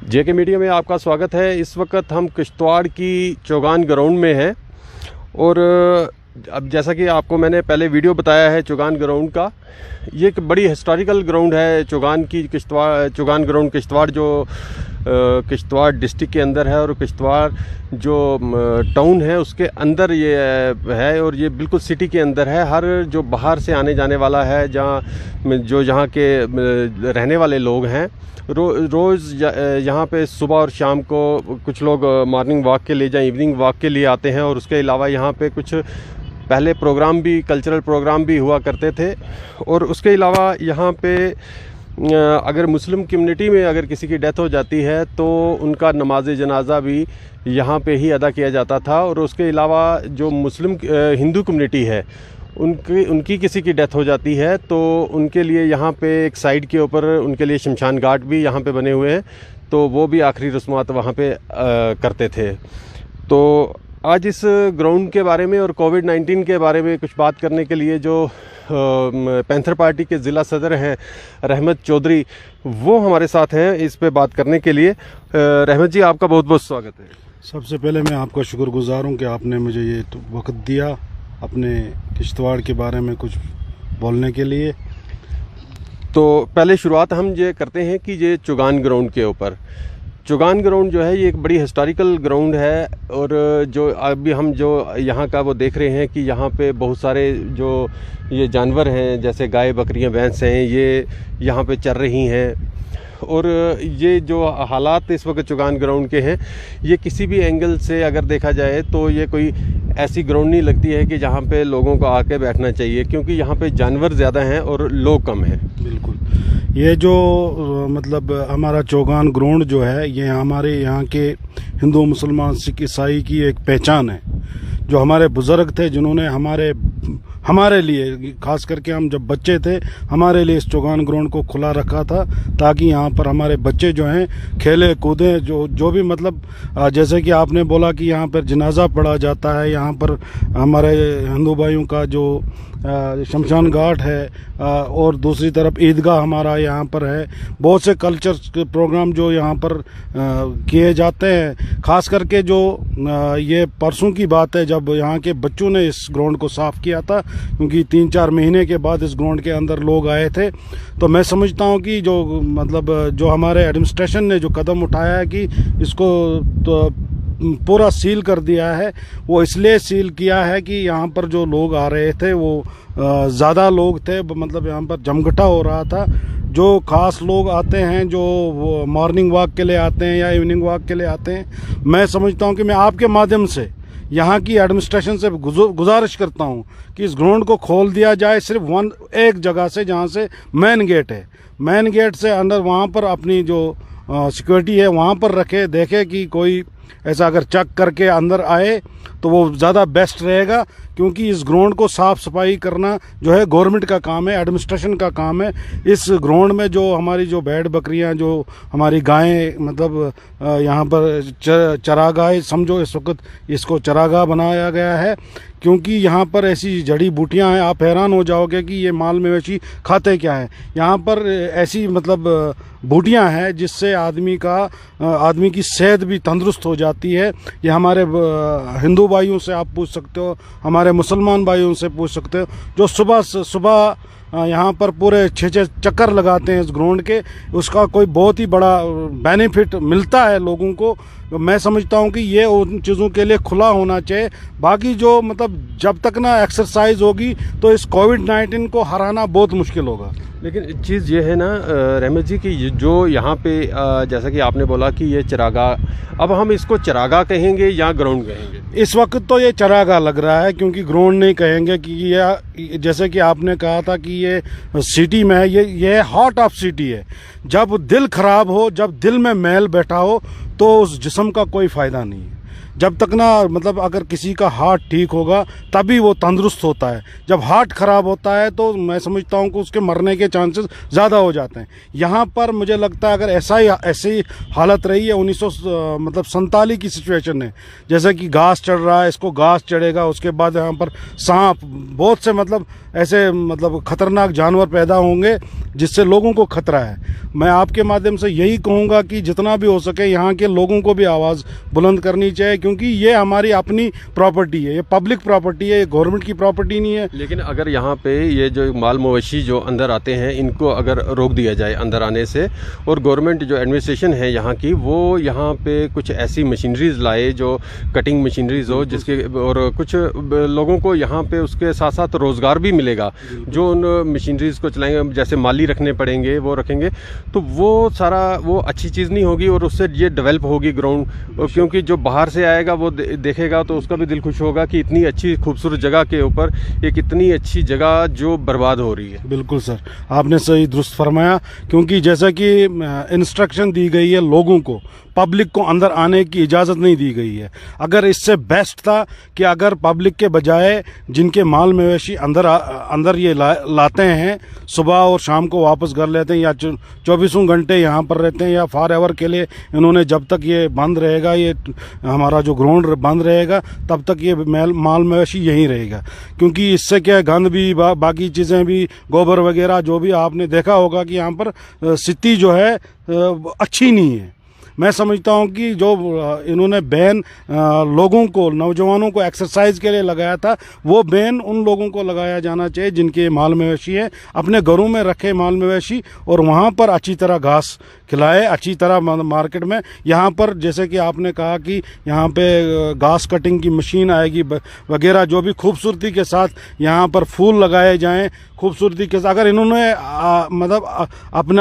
जेके media में आपका स्वागत है। इस वक्त हम किश्तवाड़ की चौगान ग्राउंड में हैं और अब जैसा कि आपको मैंने पहले वीडियो बताया है चौगान ग्राउंड का, ये एक बड़ी हिस्टोरिकल ग्राउंड है चौगान की। चौगान ग्राउंड किश्तवाड़ जो किश्तवाड़ डिस्ट्रिक्ट के अंदर है और किश्तवाड़ जो टाउन है उसके अंदर ये है और ये बिल्कुल सिटी के अंदर है। हर जो बाहर से आने जाने वाला है, जो यहाँ के रहने वाले लोग हैं, रोज़ यहाँ पे सुबह और शाम को कुछ लोग मॉर्निंग वॉक के लिए या इवनिंग वॉक के लिए आते हैं। और उसके अलावा यहाँ पे कुछ पहले प्रोग्राम भी, कल्चरल प्रोग्राम भी हुआ करते थे। और उसके अलावा यहाँ पे अगर मुस्लिम कम्युनिटी में अगर किसी की डेथ हो जाती है तो उनका नमाज जनाजा भी यहाँ पे ही अदा किया जाता था। और उसके अलावा जो मुस्लिम हिंदू कम्युनिटी है उनकी किसी की डेथ हो जाती है तो उनके लिए यहाँ पे एक साइड के ऊपर उनके लिए शमशान घाट भी यहाँ पे बने हुए हैं, तो वो भी आखिरी रस्मात वहाँ पे करते थे। तो आज इस ग्राउंड के बारे में और कोविड-19 के बारे में कुछ बात करने के लिए जो पैंथर पार्टी के ज़िला सदर हैं रहमत चौधरी, वो हमारे साथ हैं इस पे बात करने के लिए। रहमत जी, आपका बहुत बहुत स्वागत है। सबसे पहले मैं आपका शुक्रगुजार हूँ कि आपने मुझे ये वक्त दिया अपने किश्तवाड़ के बारे में कुछ बोलने के लिए। तो पहले शुरुआत हम ये करते हैं कि ये चौगान ग्राउंड के ऊपर, चौगान ग्राउंड जो है ये एक बड़ी हिस्टोरिकल ग्राउंड है। और जो अभी हम जो यहाँ का वो देख रहे हैं कि यहाँ पे बहुत सारे जो ये जानवर हैं, जैसे गाय, बकरियाँ, भैंस हैं, ये यहाँ पे चर रही हैं। और ये जो हालात इस वक्त चौगान ग्राउंड के हैं, ये किसी भी एंगल से अगर देखा जाए तो ये कोई ऐसी ग्राउंड नहीं लगती है कि जहाँ पे लोगों को आके बैठना चाहिए, क्योंकि यहाँ पे जानवर ज़्यादा हैं और लोग कम हैं। बिल्कुल, ये जो मतलब हमारा चौगान ग्राउंड जो है, ये हमारे यहाँ के हिंदू, मुसलमान, सिख, ईसाई की एक पहचान है। जो हमारे बुज़ुर्ग थे जिन्होंने हमारे लिए, खास करके हम जब बच्चे थे, हमारे लिए इस चौगान ग्राउंड को खुला रखा था ताकि यहाँ पर हमारे बच्चे जो हैं खेले कूदें। जो भी मतलब जैसे कि आपने बोला कि यहाँ पर जनाजा पढ़ा जाता है, यहाँ पर हमारे हिंदू भाइयों का जो शमशान घाट है और दूसरी तरफ ईदगाह हमारा यहाँ पर है। बहुत से कल्चर प्रोग्राम जो यहाँ पर किए जाते हैं। खास करके जो ये परसों की बात है जब यहाँ के बच्चों ने इस ग्राउंड को साफ़ किया था, क्योंकि 3-4 महीने के बाद इस ग्राउंड के अंदर लोग आए थे। तो मैं समझता हूँ कि जो मतलब जो हमारे एडमिनिस्ट्रेशन ने जो कदम उठाया है कि इसको तो पूरा सील कर दिया है, वो इसलिए सील किया है कि यहाँ पर जो लोग आ रहे थे वो ज़्यादा लोग थे, मतलब यहाँ पर जमघटा हो रहा था। जो खास लोग आते हैं, जो वो मॉर्निंग वॉक के लिए आते हैं या इवनिंग वॉक के लिए आते हैं, मैं समझता हूँ कि मैं आपके माध्यम से यहाँ की एडमिनिस्ट्रेशन से गुजारिश करता हूँ कि इस ग्राउंड को खोल दिया जाए, सिर्फ एक जगह से, जहाँ से मेन गेट है, मेन गेट से अंदर वहाँ पर अपनी जो सिक्योरिटी है वहाँ पर रखे, देखे कि कोई ऐसा अगर चेक करके अंदर आए तो वो ज़्यादा बेस्ट रहेगा। क्योंकि इस ग्राउंड को साफ़ सफाई करना जो है गवर्नमेंट का काम है, एडमिनिस्ट्रेशन का काम है। इस ग्राउंड में जो हमारी जो भेड़ बकरियां, जो हमारी गायें, मतलब यहाँ पर चरागाह समझो, इस वक्त इसको चरागाह बनाया गया है। क्योंकि यहाँ पर ऐसी जड़ी बूटियाँ हैं, आप हैरान हो जाओगे कि ये माल मवेशी खाते क्या है। यहाँ पर ऐसी मतलब बूटियाँ हैं जिससे आदमी की सेहत भी तंदुरुस्त हो जाती है। ये हमारे हिंदू भाइयों से आप पूछ सकते हो, हमारे मुसलमान भाइयों से पूछ सकते हो, जो सुबह यहाँ पर पूरे 6 चक्कर लगाते हैं इस ग्राउंड के, उसका कोई बहुत ही बड़ा बेनिफिट मिलता है लोगों को। मैं समझता हूँ कि ये उन चीज़ों के लिए खुला होना चाहिए। बाकी जो मतलब जब तक ना एक्सरसाइज होगी तो इस कोविड-19 को हराना बहुत मुश्किल होगा। लेकिन चीज़ ये है ना रहमत जी कि जो यहाँ पे जैसा कि आपने बोला कि ये चरागाह, अब हम इसको चरागाह कहेंगे या ग्राउंड कहेंगे? इस वक्त तो ये चरागाह लग रहा है, क्योंकि ग्राउंड नहीं कहेंगे। कि ये जैसे कि आपने कहा था कि ये सिटी में है, ये हार्ट ऑफ सिटी है। जब दिल खराब हो, जब दिल में मैल बैठा हो तो उस जिस्म का कोई फ़ायदा नहीं है। जब तक ना मतलब अगर किसी का हार्ट ठीक होगा तभी वो तंदुरुस्त होता है। जब हार्ट ख़राब होता है तो मैं समझता हूँ कि उसके मरने के चांसेस ज़्यादा हो जाते हैं। यहाँ पर मुझे लगता है अगर ऐसी हालत रही है 1947 की सिचुएशन है, जैसे कि घास चढ़ रहा है, इसको घास चढ़ेगा, उसके बाद यहाँ पर सांप, बहुत से ऐसे खतरनाक जानवर पैदा होंगे जिससे लोगों को खतरा है। मैं आपके माध्यम से यही कहूँगा कि जितना भी हो सके यहाँ के लोगों को भी आवाज़ बुलंद करनी चाहिए, क्योंकि ये हमारी अपनी प्रॉपर्टी है, ये पब्लिक प्रॉपर्टी है, ये गवर्नमेंट की प्रॉपर्टी नहीं है। लेकिन अगर यहाँ पे ये जो माल मवेशी जो अंदर आते हैं इनको अगर रोक दिया जाए अंदर आने से, और गवर्नमेंट जो एडमिनिस्ट्रेशन है यहाँ की वो यहाँ पे कुछ ऐसी मशीनरीज लाए जो कटिंग मशीनरीज हो जिसके, और कुछ लोगों को यहाँ पे उसके साथ साथ रोज़गार भी मिलेगा जो उन मशीनरीज को चलाएंगे, जैसे माली रखने पड़ेंगे वो रखेंगे, तो वो सारा वो अच्छी चीज़ नहीं होगी और उससे ये डेवलप होगी ग्राउंड, क्योंकि जो बाहर से आएगा वो देखेगा तो उसका भी दिल खुश होगा कि इतनी अच्छी खूबसूरत जगह के ऊपर एक इतनी अच्छी जगह जो बर्बाद हो रही है। बिल्कुल सर, आपने सही दुरुस्त फरमाया, क्योंकि जैसा कि इंस्ट्रक्शन दी गई है लोगों को, पब्लिक को अंदर आने की इजाज़त नहीं दी गई है। अगर इससे बेस्ट था कि अगर पब्लिक के बजाय जिनके माल मवेशी अंदर ये लाते हैं सुबह और शाम को वापस कर लेते हैं, या 24 घंटे यहाँ पर रहते हैं, या फॉर एवर के लिए इन्होंने, जब तक ये बंद रहेगा, ये हमारा जो ग्राउंड बंद रहेगा तब तक ये माल मवेशी यहीं रहेगा। क्योंकि इससे क्या है, गंद भी बाकी चीज़ें भी, गोबर वगैरह जो भी आपने देखा होगा कि यहाँ पर स्थिति जो है अच्छी नहीं है। मैं समझता हूँ कि जो इन्होंने बैन लोगों को, नौजवानों को एक्सरसाइज के लिए लगाया था, वो बैन उन लोगों को लगाया जाना चाहिए जिनके माल मवेशी है, अपने घरों में रखे माल मवेशी और वहाँ पर अच्छी तरह घास खिलाए, अच्छी तरह मार्केट में। यहाँ पर जैसे कि आपने कहा कि यहाँ पे घास कटिंग की मशीन आएगी वगैरह, जो भी खूबसूरती के साथ यहाँ पर फूल लगाए जाएं, खूबसूरती के साथ। अगर इन्होंने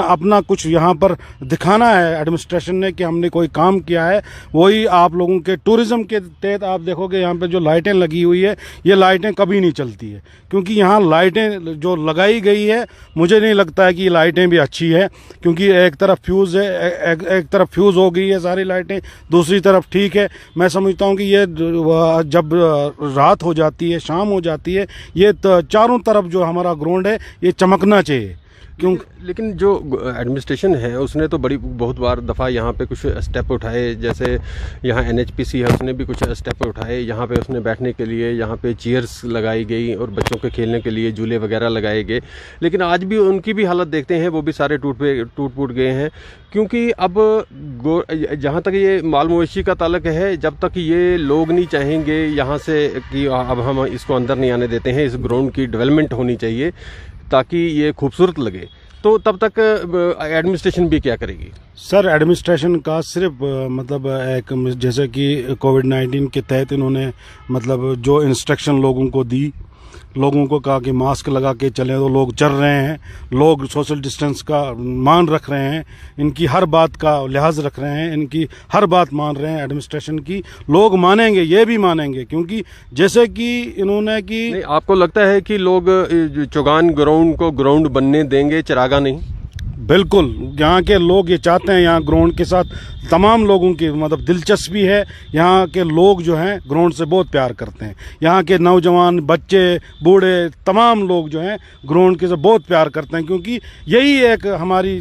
अपना कुछ यहाँ पर दिखाना है एडमिनिस्ट्रेशन ने कि हमने कोई काम किया है, वही आप लोगों के टूरिज्म के तहत आप देखोगे यहाँ पे जो लाइटें लगी हुई है, ये लाइटें कभी नहीं चलती है, क्योंकि यहाँ लाइटें जो लगाई गई है मुझे नहीं लगता है कि ये लाइटें भी अच्छी है, क्योंकि एक तरफ फ्यूज़ है, एक तरफ फ्यूज़ हो गई है सारी लाइटें, दूसरी तरफ ठीक है। मैं समझता हूँ कि ये जब रात हो जाती है, शाम हो जाती है, ये चारों तरफ जो हमारा ग्राउंड है ये चमकना चाहिए। क्यों? लेकिन जो एडमिनिस्ट्रेशन है उसने तो बहुत बार दफ़ा यहाँ पे कुछ स्टेप उठाए, जैसे यहाँ NHPC है उसने भी कुछ स्टेप उठाए, यहाँ पे उसने बैठने के लिए यहाँ पे चेयर्स लगाई गई और बच्चों के खेलने के लिए झूले वगैरह लगाए गए, लेकिन आज भी उनकी भी हालत देखते हैं, वो भी सारे टूट फूट गए हैं। क्योंकि अब जहाँ तक ये माल मवेशी का ताल्लुक है, जब तक ये लोग नहीं चाहेंगे यहाँ से कि अब हम इसको अंदर नहीं आने देते हैं, इस ग्राउंड की डेवलपमेंट होनी चाहिए ताकि ये खूबसूरत लगे, तो तब तक एडमिनिस्ट्रेशन भी क्या करेगी? सर, एडमिनिस्ट्रेशन का सिर्फ एक जैसे कि कोविड-19 के तहत इन्होंने जो इंस्ट्रक्शन लोगों को दी, लोगों को कहा कि मास्क लगा के चलें, तो लोग चल रहे हैं, लोग सोशल डिस्टेंस का मान रख रहे हैं, इनकी हर बात का लिहाज रख रहे हैं, इनकी हर बात मान रहे हैं एडमिनिस्ट्रेशन की। लोग मानेंगे, ये भी मानेंगे, क्योंकि जैसे कि इन्होंने कि आपको लगता है कि लोग चौगान ग्राउंड को ग्राउंड बनने देंगे, चरागा नहीं? बिल्कुल, यहाँ के लोग ये चाहते हैं, यहाँ ग्राउंड के साथ तमाम लोगों की दिलचस्पी है। यहाँ के लोग जो हैं ग्राउंड से बहुत प्यार करते हैं, यहाँ के नौजवान, बच्चे, बूढ़े, तमाम लोग जो हैं ग्राउंड के से बहुत प्यार करते हैं, क्योंकि यही एक हमारी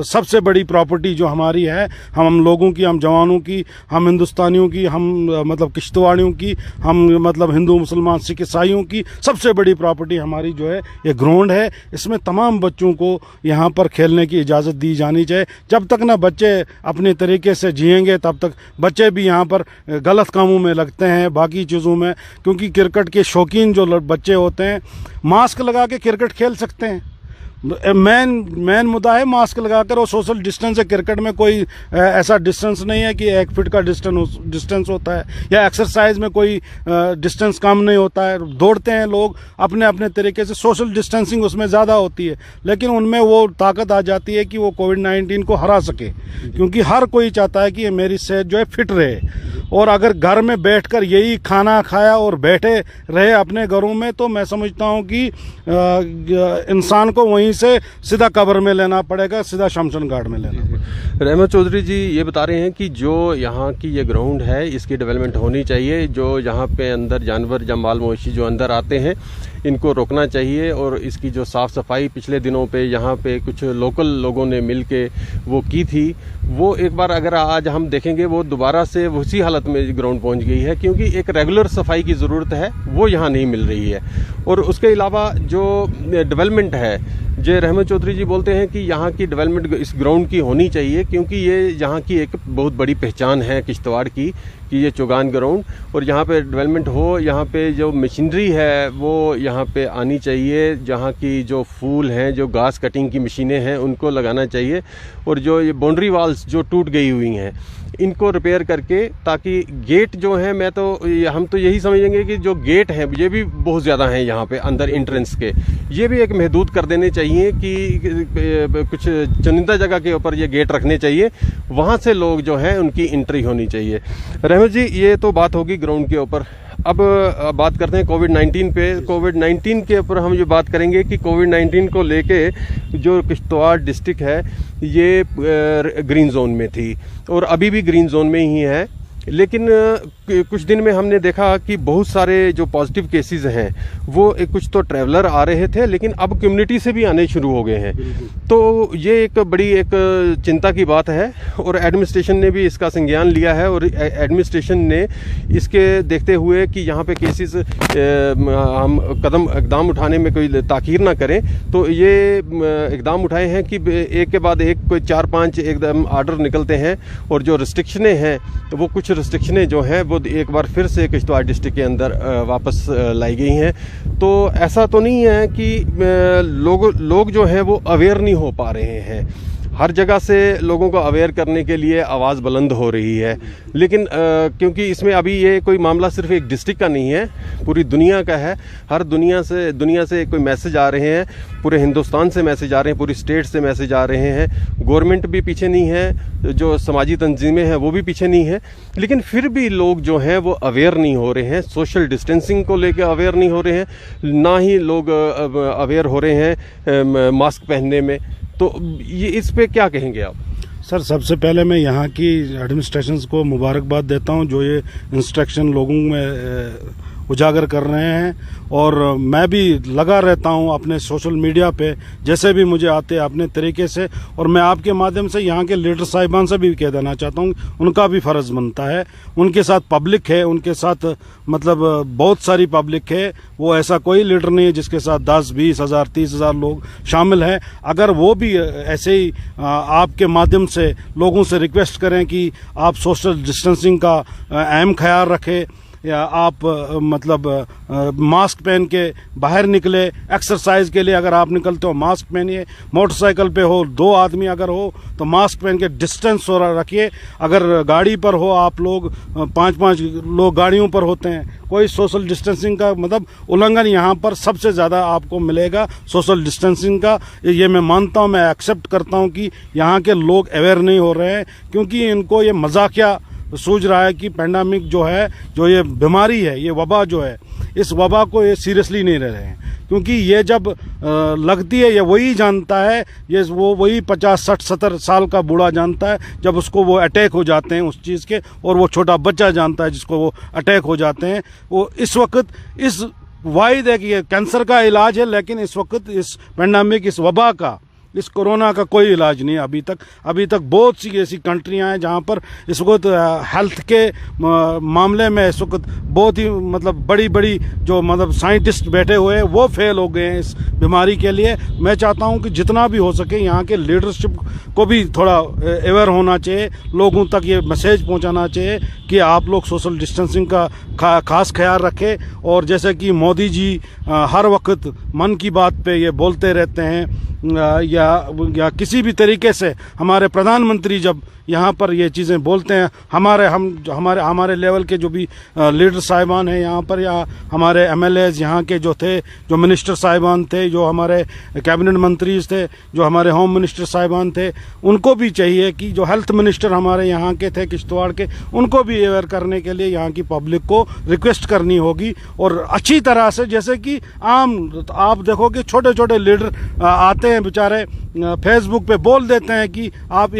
सबसे बड़ी प्रॉपर्टी जो हमारी है, हम लोगों की, हम जवानों की, हम हिंदुस्तानियों की, हम किश्तवाड़ियों की, हम हिंदू मुसलमान सिख ईसाइयों की सबसे बड़ी प्रॉपर्टी हमारी जो है ये ग्राउंड है। इसमें तमाम बच्चों को यहाँ पर खेलने की इजाज़त दी जानी चाहिए। जब तक ना बच्चे अपने तरीके से जिएंगे तब तक बच्चे भी यहाँ पर गलत कामों में लगते हैं, बाकी चीज़ों में, क्योंकि क्रिकेट के शौकीन जो बच्चे होते हैं मास्क लगा के क्रिकेट खेल सकते हैं। मेन मुद्दा है मास्क लगाकर, और सोशल डिस्टेंस है। क्रिकेट में कोई ऐसा डिस्टेंस नहीं है कि 1 फीट का डिस्टेंस होता है, या एक्सरसाइज में कोई डिस्टेंस कम नहीं होता है। दौड़ते हैं लोग अपने अपने तरीके से, सोशल डिस्टेंसिंग उसमें ज़्यादा होती है, लेकिन उनमें वो ताकत आ जाती है कि वो कोविड-19 को हरा सके, क्योंकि हर कोई चाहता है कि मेरी सेहत जो है फिट रहे। और अगर घर में बैठकर यही खाना खाया और बैठे रहे अपने घरों में, तो मैं समझता हूं कि इंसान को वहीं से सीधा कब्र में लेना पड़ेगा, सीधा शमशान घाट में लेना पड़ेगा। रहमत चौधरी जी ये बता रहे हैं कि जो यहाँ की ये ग्राउंड है इसकी डेवलपमेंट होनी चाहिए, जो यहाँ पे अंदर जानवर या माल मवेशी जो अंदर आते हैं इनको रोकना चाहिए, और इसकी जो साफ़ सफाई पिछले दिनों पे यहाँ पे कुछ लोकल लोगों ने मिल के वो की थी, वो एक बार अगर आज हम देखेंगे वो दोबारा से उसी हालत में ग्राउंड पहुँच गई है, क्योंकि एक रेगुलर सफाई की ज़रूरत है वो यहाँ नहीं मिल रही है। और उसके अलावा जो डेवलपमेंट है, जो रहमत चौधरी जी बोलते हैं कि यहाँ की डेवलपमेंट इस ग्राउंड की होनी चाहिए, क्योंकि ये यहाँ की एक बहुत बड़ी पहचान है किश्तवाड़ की कि ये चौगान ग्राउंड, और यहाँ पे डेवलपमेंट हो, यहाँ पे जो मशीनरी है वो यहाँ पे आनी चाहिए, जहाँ की जो फूल हैं, जो घास कटिंग की मशीनें हैं उनको लगाना चाहिए, और जो ये बाउंड्री वाल्स जो टूट गई हुई हैं इनको रिपेयर करके, ताकि गेट जो है, हम तो यही समझेंगे कि जो गेट हैं ये भी बहुत ज़्यादा हैं यहाँ पे अंदर एंट्रेंस के, ये भी एक महदूद कर देने चाहिए कि कुछ चुनिंदा जगह के ऊपर ये गेट रखने चाहिए, वहाँ से लोग जो हैं उनकी एंट्री होनी चाहिए। रहमत जी ये तो बात होगी ग्राउंड के ऊपर। अब बात करते हैं कोविड-19 पे। कोविड-19 के ऊपर हम ये बात करेंगे कि कोविड-19 को लेके जो किश्तवाड़ डिस्ट्रिक्ट है ये ग्रीन जोन में थी और अभी भी ग्रीन जोन में ही है, लेकिन कुछ दिन में हमने देखा कि बहुत सारे जो पॉजिटिव केसेस हैं वो कुछ तो ट्रैवलर आ रहे थे, लेकिन अब कम्युनिटी से भी आने शुरू हो गए हैं। तो ये एक बड़ी एक चिंता की बात है, और एडमिनिस्ट्रेशन ने भी इसका संज्ञान लिया है, और एडमिनिस्ट्रेशन ने इसके देखते हुए कि यहाँ पे केसेस हम इकदाम उठाने में कोई ताख़ीर ना करें, तो ये इकदाम उठाए हैं कि एक के बाद एक कोई 4-5 एकदम आर्डर निकलते हैं, और जो रिस्ट्रिक्शनें हैं वो कुछ रिस्ट्रिक्शनें जो हैं वो एक बार फिर से किश्तवाड़ डिस्ट्रिक्ट के अंदर वापस लाई गई हैं। तो ऐसा तो नहीं है कि लोग जो हैं वो अवेयर नहीं हो पा रहे हैं, हर जगह से लोगों को अवेयर करने के लिए आवाज़ बुलंद हो रही है, लेकिन क्योंकि इसमें अभी ये कोई मामला सिर्फ एक डिस्ट्रिक्ट का नहीं है, पूरी दुनिया का है। हर दुनिया से कोई मैसेज आ रहे हैं, पूरे हिंदुस्तान से मैसेज आ रहे हैं, पूरी स्टेट से मैसेज आ रहे हैं। गवर्नमेंट भी पीछे नहीं है, जो समाजी तंजीमें हैं वो भी पीछे नहीं है, लेकिन फिर भी लोग जो हैं वो अवेयर नहीं हो रहे हैं। सोशल डिस्टेंसिंग को लेकर अवेयर नहीं हो रहे हैं, ना ही लोग अवेयर हो रहे हैं मास्क पहनने में। तो ये इस पे क्या कहेंगे आप? सर सबसे पहले मैं यहाँ की एडमिनिस्ट्रेशन को मुबारकबाद देता हूँ जो ये इंस्ट्रक्शन लोगों में उजागर कर रहे हैं, और मैं भी लगा रहता हूं अपने सोशल मीडिया पे जैसे भी मुझे आते अपने तरीके से, और मैं आपके माध्यम से यहाँ के लीडर साहिबान से भी कह देना चाहता हूं उनका भी फ़र्ज़ बनता है। उनके साथ पब्लिक है, उनके साथ मतलब बहुत सारी पब्लिक है, वो ऐसा कोई लीडर नहीं है जिसके साथ 10-20 हज़ार 30 हज़ार लोग शामिल हैं। अगर वो भी ऐसे ही आपके माध्यम से लोगों से रिक्वेस्ट करें कि आप सोशल डिस्टेंसिंग का अहम ख्याल रखें, या आप मतलब मास्क पहन के बाहर निकले, एक्सरसाइज के लिए अगर आप निकलते हो मास्क पहनिए, मोटरसाइकिल पे हो 2 आदमी अगर हो तो मास्क पहन के डिस्टेंस रखिए। अगर गाड़ी पर हो आप लोग 5-5 लोग गाड़ियों पर होते हैं, कोई सोशल डिस्टेंसिंग का मतलब उल्लंघन यहाँ पर सबसे ज़्यादा आपको मिलेगा सोशल डिस्टेंसिंग का। ये मैं मानता हूँ, मैं एक्सेप्ट करता हूँ कि यहाँ के लोग अवेयर नहीं हो रहे हैं, क्योंकि इनको ये मजाकिया सूझ रहा है कि पेंडेमिक जो है, जो ये बीमारी है, ये वबा जो है, इस वबा को ये सीरियसली नहीं ले रहे हैं। क्योंकि ये जब लगती है ये वही जानता है, ये वो वही 50-60-70 साल का बूढ़ा जानता है जब उसको वो अटैक हो जाते हैं उस चीज़ के, और वो छोटा बच्चा जानता है जिसको वो अटैक हो जाते हैं। वो इस वक्त इस वाहिद है कि ये कैंसर का इलाज है, लेकिन इस वक्त इस पेंडेमिक, इस वबा का, इस कोरोना का कोई इलाज नहीं है अभी तक। बहुत सी ऐसी कंट्रियां हैं जहां पर इस वक्त हेल्थ के मामले में इस वक्त बहुत ही मतलब बड़ी जो मतलब साइंटिस्ट बैठे हुए हैं वो फेल हो गए हैं इस बीमारी के लिए। मैं चाहता हूं कि जितना भी हो सके यहाँ के लीडरशिप को भी थोड़ा अवेयर होना चाहिए, लोगों तक ये मैसेज पहुंचाना चाहिए कि आप लोग सोशल डिस्टेंसिंग का खास ख्याल रखें। और जैसे कि मोदी जी हर वक्त मन की बात पे ये बोलते रहते हैं या किसी भी तरीके से हमारे प्रधानमंत्री जब यहाँ पर ये चीज़ें बोलते हैं, हमारे लेवल के जो भी लीडर साहिबान हैं यहाँ पर, या हमारे एमएलएज यहाँ के जो थे, जो मिनिस्टर साहिबान थे, जो हमारे कैबिनेट मंत्री थे, जो हमारे होम मिनिस्टर साहिबान थे, उनको भी चाहिए कि जो हेल्थ मिनिस्टर हमारे यहाँ के थे किश्तवाड़ के, उनको भी अवेयर करने के लिए यहाँ की पब्लिक को रिक्वेस्ट करनी होगी। और अच्छी तरह से, जैसे कि आप देखोगे छोटे छोटे लीडर आते हैं बेचारे, फेसबुक पे बोल देते हैं कि आप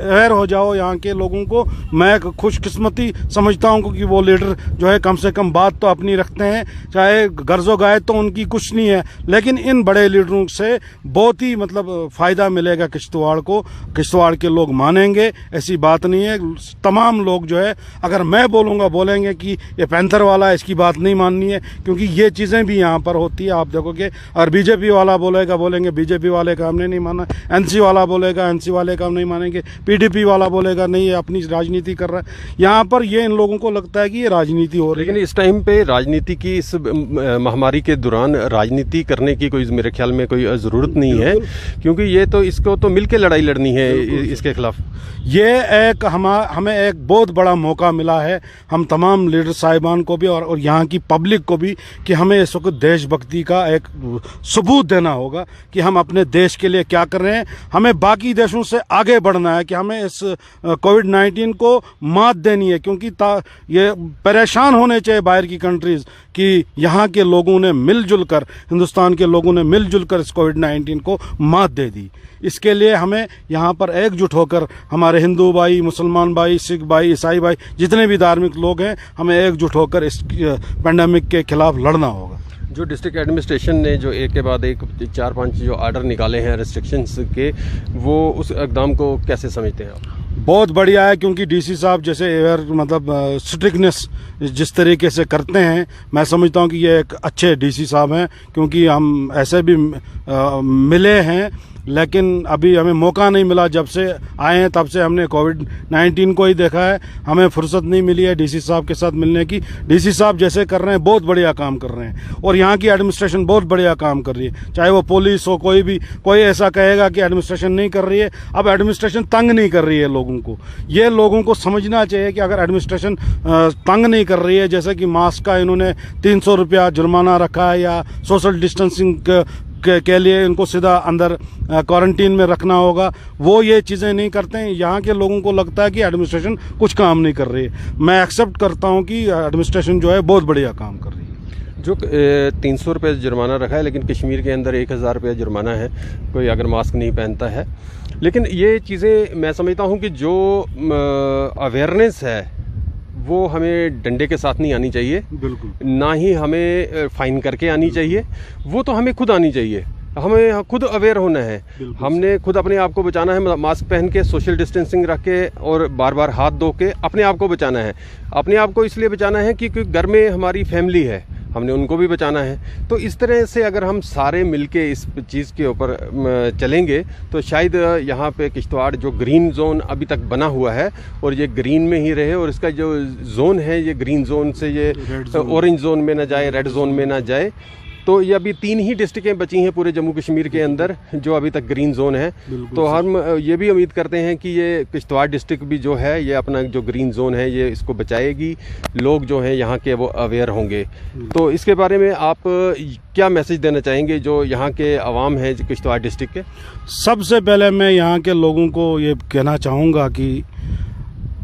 अवेयर हो जाओ यहाँ के लोगों को। मैं खुशकिस्मती समझता हूँ कि वो लीडर जो है कम से कम बात तो अपनी रखते हैं, चाहे गर्जो गाय तो उनकी कुछ नहीं है, लेकिन इन बड़े लीडरों से बहुत ही मतलब फ़ायदा मिलेगा किश्तवाड़ को। किश्तवाड़ के लोग मानेंगे, ऐसी बात नहीं है। तमाम लोग जो है, अगर मैं बोलेंगे कि ये पैंथर वाला, इसकी बात नहीं माननी है, क्योंकि ये चीज़ें भी यहाँ पर होती है, आप देखोगे। और बीजेपी वाला बोलेंगे बीजेपी वाले का हमने नहीं माना, एनसी वाला बोलेगा एनसी वाले का हम नहीं मानेंगे, पीडीपी वाला बोलेगा नहीं, ये अपनी राजनीति कर रहा है। यहाँ पर ये इन लोगों को लगता है कि ये राजनीति हो रही है। लेकिन इस टाइम पे राजनीति की, इस महामारी के दौरान राजनीति करने की कोई मेरे ख्याल में कोई ज़रूरत नहीं है, क्योंकि ये तो इसको तो मिलकर लड़ाई लड़नी है इसके खिलाफ। ये एक हमें एक बहुत बड़ा मौका मिला है, हम तमाम लीडर साहिबान को भी और यहाँ की पब्लिक को भी, कि हमें इस वक्त देशभक्ति का एक सबूत देना होगा कि हम अपने देश के लिए क्या कर रहे हैं। हमें बाकी देशों से आगे बढ़ना है, कि हमें इस कोविड-19 को मात देनी है, क्योंकि ये परेशान होने चाहिए बाहर की कंट्रीज़ कि यहाँ के लोगों ने मिलजुल कर, हिंदुस्तान के लोगों ने मिलजुल कर इस कोविड-19 को मात दे दी। इसके लिए हमें यहाँ पर एकजुट होकर, हमारे हिंदू भाई, मुसलमान भाई, सिख भाई, ईसाई भाई, जितने भी धार्मिक लोग हैं, हमें एकजुट होकर इस पेंडेमिक के खिलाफ लड़ना होगा। जो डिस्ट्रिक्ट एडमिनिस्ट्रेशन ने जो एक के बाद एक 4-5 जो आर्डर निकाले हैं रेस्ट्रिक्शंस के, वो उस इक़दाम को कैसे समझते हैं आप? बहुत बढ़िया है, क्योंकि डीसी साहब जैसे एयर मतलब स्ट्रिक्टनेस जिस तरीके से करते हैं, मैं समझता हूं कि ये एक अच्छे डीसी साहब हैं, क्योंकि हम ऐसे भी मिले हैं, लेकिन अभी हमें मौका नहीं मिला। जब से आए हैं तब से हमने कोविड-19 को ही देखा है, हमें फुर्सत नहीं मिली है डीसी साहब के साथ मिलने की। डीसी साहब जैसे कर रहे हैं, बहुत बढ़िया काम कर रहे हैं, और यहाँ की एडमिनिस्ट्रेशन बहुत बढ़िया काम कर रही है। चाहे वो पुलिस हो, कोई ऐसा कहेगा कि एडमिनिस्ट्रेशन नहीं कर रही है, अब एडमिनिस्ट्रेशन तंग नहीं कर रही है लोगों को। ये लोगों को समझना चाहिए कि अगर एडमिनिस्ट्रेशन तंग नहीं कर रही है, जैसे कि मास्क का इन्होंने 300 रुपया जुर्माना रखा है, या सोशल डिस्टेंसिंग के लिए इनको सीधा अंदर क्वारंटीन में रखना होगा, वो ये चीज़ें नहीं करते हैं। यहाँ के लोगों को लगता है कि एडमिनिस्ट्रेशन कुछ काम नहीं कर रही है। मैं एक्सेप्ट करता हूँ कि एडमिनिस्ट्रेशन जो है बहुत बढ़िया काम कर रही है। जो 300 रुपये जुर्माना रखा है, लेकिन कश्मीर के अंदर 1000 रुपये जुर्माना है कोई अगर मास्क नहीं पहनता है। लेकिन ये चीज़ें मैं समझता हूँ कि जो अवेयरनेस है वो हमें डंडे के साथ नहीं आनी चाहिए, बिल्कुल, ना ही हमें फाइन करके आनी चाहिए, वो तो हमें खुद आनी चाहिए। हमें खुद अवेयर होना है, हमने खुद अपने आप को बचाना है, मास्क पहन के, सोशल डिस्टेंसिंग रख के और बार बार हाथ धो के अपने आप को बचाना है। अपने आप को इसलिए बचाना है क्योंकि घर में हमारी फैमिली है, हमने उनको भी बचाना है। तो इस तरह से अगर हम सारे मिलके इस चीज़ के ऊपर चलेंगे तो शायद यहाँ पे किश्तवाड़ जो ग्रीन जोन अभी तक बना हुआ है और ये ग्रीन में ही रहे, और इसका जो जोन है ये ग्रीन जोन से ये ऑरेंज जोन में ना जाए, रेड जोन में ना जाए। तो ये अभी 3 ही डिस्ट्रिक्टें बची हैं पूरे जम्मू कश्मीर के अंदर जो अभी तक ग्रीन जोन है। तो हम ये भी उम्मीद करते हैं कि ये किश्तवाड़ डिस्ट्रिक्ट भी जो है ये अपना जो ग्रीन जोन है ये इसको बचाएगी, लोग जो हैं यहाँ के वो अवेयर होंगे। तो इसके बारे में आप क्या मैसेज देना चाहेंगे जो यहाँ के अवाम हैं किश्तवाड़ डिस्ट्रिक्ट के? सबसे पहले मैं यहाँ के लोगों को ये कहना चाहूँगा कि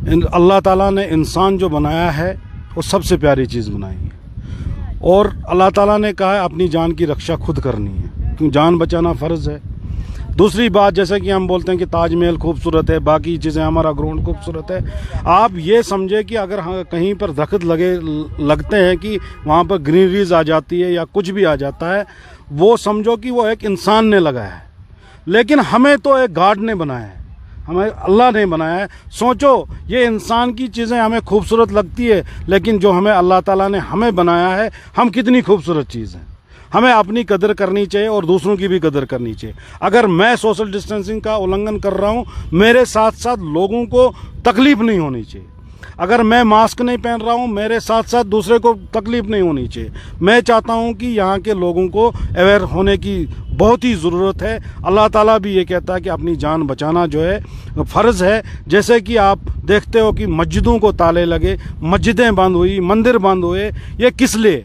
अल्लाह ताला ने इंसान जो बनाया है वो सबसे प्यारी चीज़ बनाई है, और अल्लाह ताला ने कहा है अपनी जान की रक्षा खुद करनी है, क्योंकि जान बचाना फ़र्ज़ है। दूसरी बात, जैसे कि हम बोलते हैं कि ताजमहल खूबसूरत है, बाकी चीज़ें, हमारा ग्राउंड खूबसूरत है, आप ये समझे कि अगर कहीं पर दरख्त लगते हैं कि वहाँ पर ग्रीनरीज आ जाती है या कुछ भी आ जाता है, वो समझो कि वो एक इंसान ने लगाया है, लेकिन हमें तो एक गॉड ने बनाया है, हमें अल्लाह ने बनाया है। सोचो, ये इंसान की चीज़ें हमें खूबसूरत लगती है, लेकिन जो हमें अल्लाह ताला ने हमें बनाया है, हम कितनी खूबसूरत चीज़ हैं। हमें अपनी कदर करनी चाहिए और दूसरों की भी कदर करनी चाहिए। अगर मैं सोशल डिस्टेंसिंग का उल्लंघन कर रहा हूँ, मेरे साथ साथ लोगों को तकलीफ़ नहीं होनी चाहिए। अगर मैं मास्क नहीं पहन रहा हूँ, मेरे साथ साथ दूसरे को तकलीफ़ नहीं होनी चाहिए। मैं चाहता हूँ कि यहाँ के लोगों को अवेयर होने की बहुत ही ज़रूरत है। अल्लाह ताला भी ये कहता है कि अपनी जान बचाना जो है फ़र्ज़ है। जैसे कि आप देखते हो कि मस्जिदों को ताले लगे, मस्जिदें बंद हुई, मंदिर बंद हुए, ये किस लिए?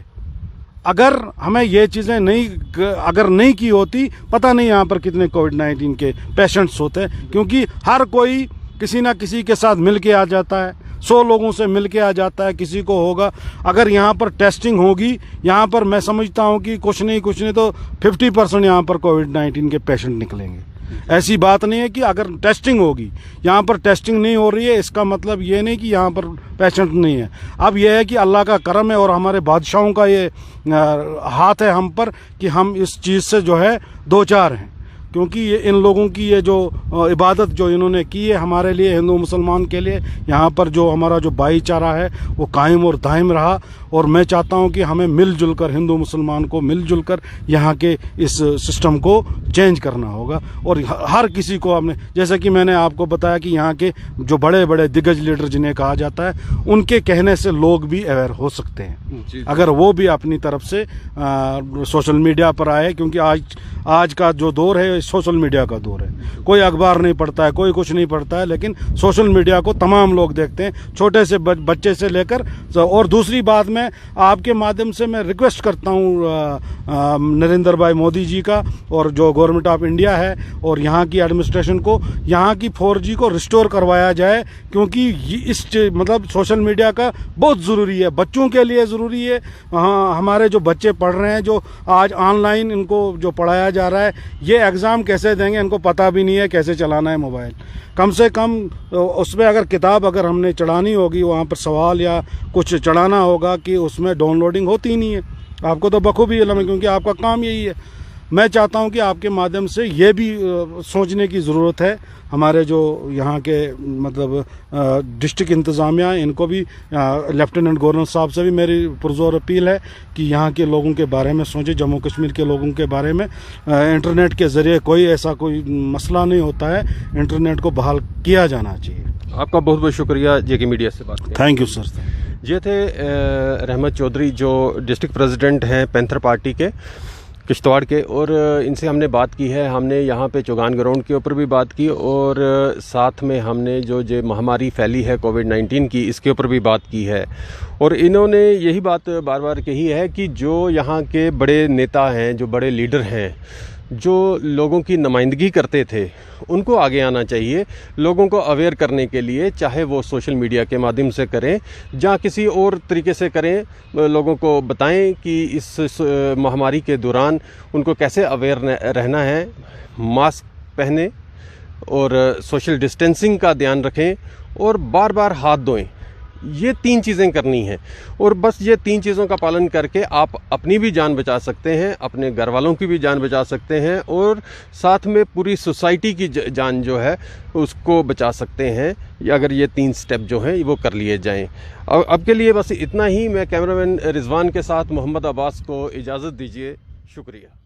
अगर हमें ये चीज़ें नहीं की होती, पता नहीं यहाँ पर कितने कोविड-19 के पेशेंट्स होते हैं, क्योंकि हर कोई किसी ना किसी के साथ मिल के आ जाता है, 100 लोगों से मिल के आ जाता है, किसी को होगा। अगर यहाँ पर टेस्टिंग होगी, यहाँ पर मैं समझता हूँ कि कुछ नहीं तो 50% यहाँ पर कोविड-19 के पेशेंट निकलेंगे। ऐसी बात नहीं है कि अगर टेस्टिंग होगी, यहाँ पर टेस्टिंग नहीं हो रही है, इसका मतलब ये नहीं कि यहाँ पर पेशेंट नहीं है। अब यह है कि अल्लाह का करम है और हमारे बादशाहों का ये हाथ है हम पर कि हम इस चीज़ से जो है दो चार हैं, क्योंकि ये इन लोगों की ये जो इबादत जो इन्होंने की है हमारे लिए, हिंदू मुसलमान के लिए, यहाँ पर जो हमारा जो भाईचारा है वो कायम और दायम रहा। और मैं चाहता हूँ कि हमें मिलजुल कर, हिंदू मुसलमान को मिलजुल कर यहाँ के इस सिस्टम को चेंज करना होगा। और हर किसी को हमने, जैसे कि मैंने आपको बताया कि यहाँ के जो बड़े बड़े दिग्गज लीडर जिन्हें कहा जाता है, उनके कहने से लोग भी अवेयर हो सकते हैं अगर वो भी अपनी तरफ से सोशल मीडिया पर आए, क्योंकि आज का जो दौर है सोशल मीडिया का दौर है। कोई अखबार नहीं पढ़ता है, कोई कुछ नहीं पढ़ता है, लेकिन सोशल मीडिया को तमाम लोग देखते हैं, छोटे से बच्चे से लेकर। और दूसरी बात, मैं आपके माध्यम से मैं रिक्वेस्ट करता हूँ नरेंद्र भाई मोदी जी का और जो गवर्नमेंट ऑफ इंडिया है और यहाँ की एडमिनिस्ट्रेशन को, यहाँ की 4G को रिस्टोर करवाया जाए, क्योंकि इस मतलब सोशल मीडिया का बहुत ज़रूरी है, बच्चों के लिए ज़रूरी है। हमारे जो बच्चे पढ़ रहे हैं, जो आज ऑनलाइन इनको जो पढ़ाया जा रहा है, ये एग्ज़ाम कैसे देंगे, इनको पता भी नहीं है कैसे चलाना है मोबाइल। कम से कम उसमें अगर किताब अगर हमने चढ़ानी होगी, वहाँ पर सवाल या कुछ चढ़ाना होगा कि उसमें डाउनलोडिंग होती ही नहीं है। आपको तो बखूबी इल्म है, क्योंकि आपका काम यही है। मैं चाहता हूं कि आपके माध्यम से ये भी सोचने की ज़रूरत है, हमारे जो यहाँ के मतलब डिस्ट्रिक्ट इंतज़ामिया, इनको भी लेफ्टिनेंट गवर्नर साहब से भी मेरी पुरजोर अपील है कि यहाँ के लोगों के बारे में सोचें, जम्मू कश्मीर के लोगों के बारे में। इंटरनेट के ज़रिए कोई ऐसा कोई मसला नहीं होता है, इंटरनेट को बहाल किया जाना चाहिए। आपका बहुत बहुत शुक्रिया जेके मीडिया से बात करें। Thank you sir. ये थे रहमत चौधरी, जो डिस्ट्रिक्ट प्रेसिडेंट हैं पैंथर पार्टी के किश्तवाड़ के, और इनसे हमने बात की है। हमने यहाँ पे चौगान ग्राउंड के ऊपर भी बात की, और साथ में हमने जो महामारी फैली है कोविड-19 की, इसके ऊपर भी बात की है। और इन्होंने यही बात बार बार कही है कि जो यहाँ के बड़े नेता हैं, जो बड़े लीडर हैं, जो लोगों की नुमाइंदगी करते थे, उनको आगे आना चाहिए लोगों को अवेयर करने के लिए, चाहे वो सोशल मीडिया के माध्यम से करें या किसी और तरीके से करें। लोगों को बताएं कि इस महामारी के दौरान उनको कैसे अवेयर रहना है, मास्क पहने और सोशल डिस्टेंसिंग का ध्यान रखें और बार बार हाथ धोएं। ये 3 चीज़ें करनी हैं, और बस ये 3 चीज़ों का पालन करके आप अपनी भी जान बचा सकते हैं, अपने घर वालों की भी जान बचा सकते हैं, और साथ में पूरी सोसाइटी की जान जो है उसको बचा सकते हैं, अगर ये 3 स्टेप जो हैं वो कर लिए जाएं। अब के लिए बस इतना ही। मैं कैमरामैन रिजवान के साथ मोहम्मद अब्बास को इजाज़त दीजिए। शुक्रिया।